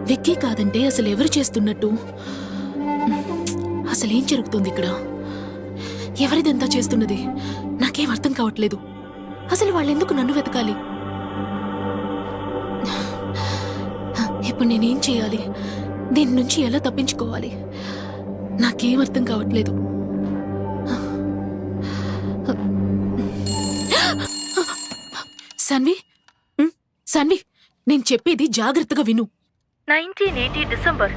విక్కీ కాదంటే అసలు ఎవరు చేస్తున్నట్టు? అసలేం జరుగుతుంది ఇక్కడ? ఎవరిదంతా చేస్తున్నది? నాకేం అర్థం కావట్లేదు. అసలు వాళ్ళెందుకు నన్ను వెతకాలి? ఇప్పుడు నేనేం చేయాలి? దీని నుంచి ఎలా తప్పించుకోవాలి? నాకేం అర్థం కావట్లేదు. సాన్వి, సాన్వి, నేను చెప్పేది జాగ్రత్తగా విను. 1980 డిసెంబర్.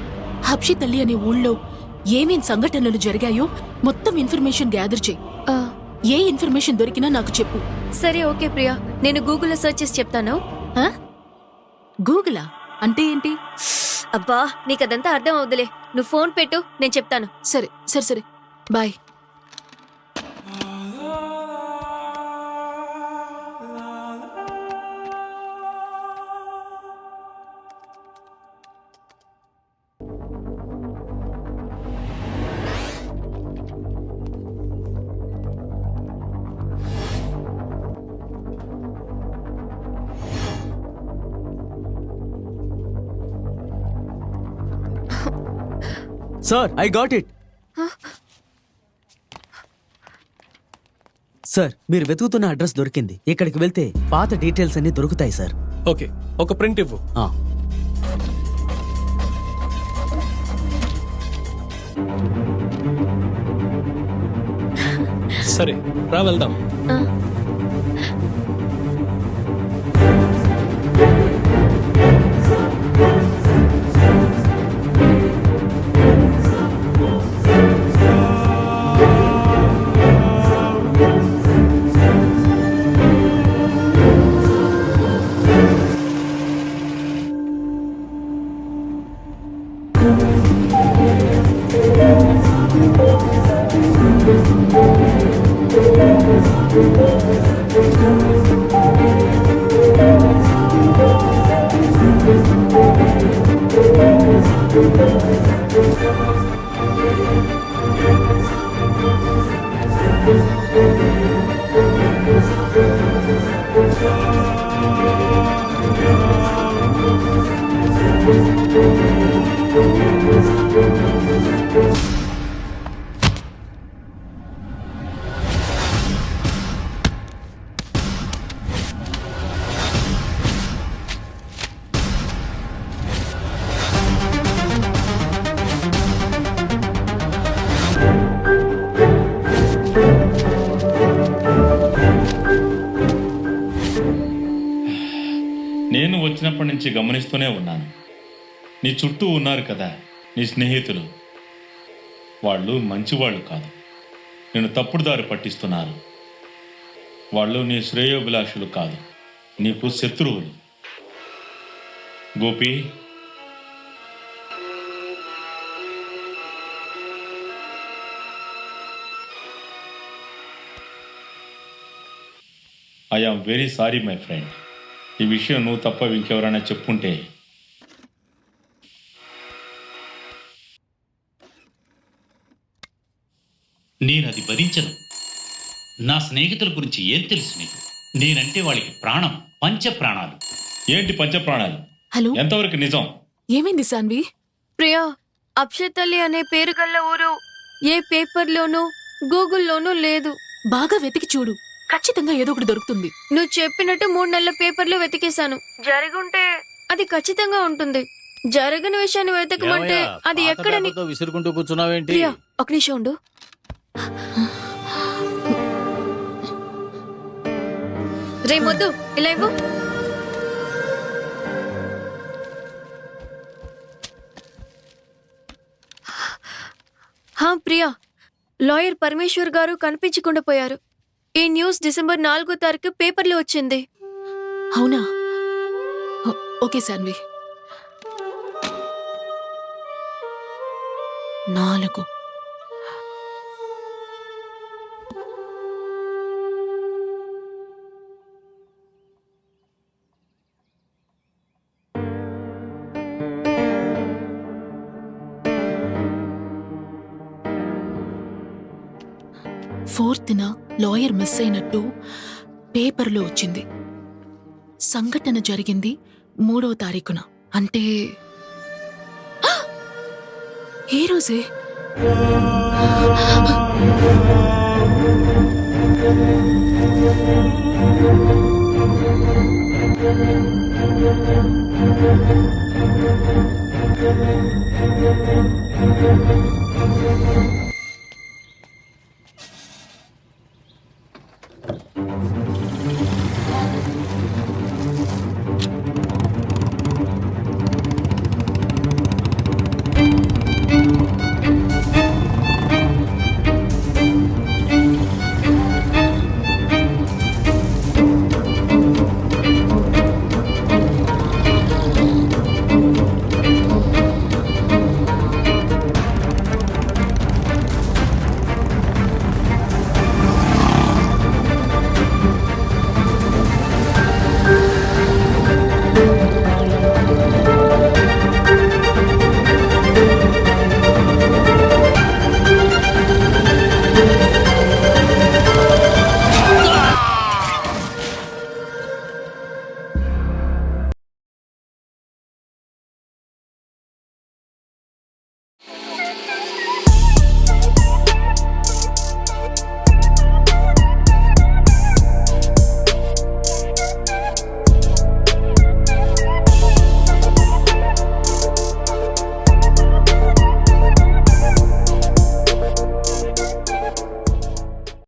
హబ్షిత్ అలీ అనే ఊళ్ళో ఏమేం సంఘటనలు జరిగాయో మొత్తం ఇన్ఫర్మేషన్ గ్యాదర్ చేయి. ఏ ఇన్ఫర్మేషన్ దొరికినా నాకు చెప్పు. సరే, ఓకే ప్రియా, నేను గూగుల్లో సెర్చ్ చేసి చెప్తాను. గూగులా అంటే ఏంటి? అబ్బా, నీకదంతా అర్థం అవుదులే. నువ్వు ఫోన్ పెట్టు, నేను చెప్తాను. సరే సరే సరే, bye. Sir, I got it. Sir, మీరు వెతుకుతున్న అడ్రస్ దొరికింది. ఇక్కడికి వెళ్తే పాత డీటెయిల్స్ అన్ని దొరుకుతాయి సార్. ఓకే, ఒక ప్రింట్ ఇవ్వు. సరే, రా వెళ్దాం. నేను వచ్చినప్పటి నుంచి గమనిస్తూనే ఉన్నాను. నీ చుట్టూ ఉన్నారు కదా నీ స్నేహితులు, వాళ్ళు మంచివాళ్ళు కాదు, నేను తప్పుడు దారి పట్టిస్తున్నారు. వాళ్ళు నీ శ్రేయోభిలాషులు కాదు, నీకు శత్రువులు. Gopi, I am very sorry my friend. ఈ విషయం నువ్వు తప్ప ఇంకెవరైనా చెప్పుంటే. నేనది భరించను. నా స్నేహితుల గురించి ఏం తెలుసు నీకు? నేనంటే వాళ్ళకి ప్రాణం, పంచ ప్రాణాలు. ఏంటి పంచప్రాణాలు? హలో, ఎంతవరకు నిజం? ఏమైంది సాన్వి? ప్రియా, అక్షత్ అలీ అనే పేరు గల్ల ఊరు ఏ పేపర్లోనూ గూగుల్లోనూ లేదు. బాగా వెతికి చూడు, ఖచ్చితంగా ఏదో ఒకటి దొరుకుతుంది. నువ్వు చెప్పినట్టు 3 నెలల పేపర్లో వెతికేశాను. జరుగుంటే అది ఖచ్చితంగా ఉంటుంది. జరగని విషయాన్ని వెతకమంటే అది ఎక్కడని విసురుకుంటూ కూర్చున్నావేంటి? ప్రియా, ఒక నిమిషం ఉండు. రే మొద్దు, ఇలా ఇవ్వు. ప్రియా, లాయర్ పరమేశ్వర్ గారు కనిపించకుండా పోయారు. ఈ న్యూస్ డిసెంబర్ 4వ తారీఖు పేపర్లో వచ్చింది. అవునా? ఓకే సాన్వి. 4. ఫోర్త్న లాయర్ మిస్ అయినట్టు పేపర్లో వచ్చింది. సంఘటన జరిగింది 3వ తారీఖున. అంటే ఈ రోజే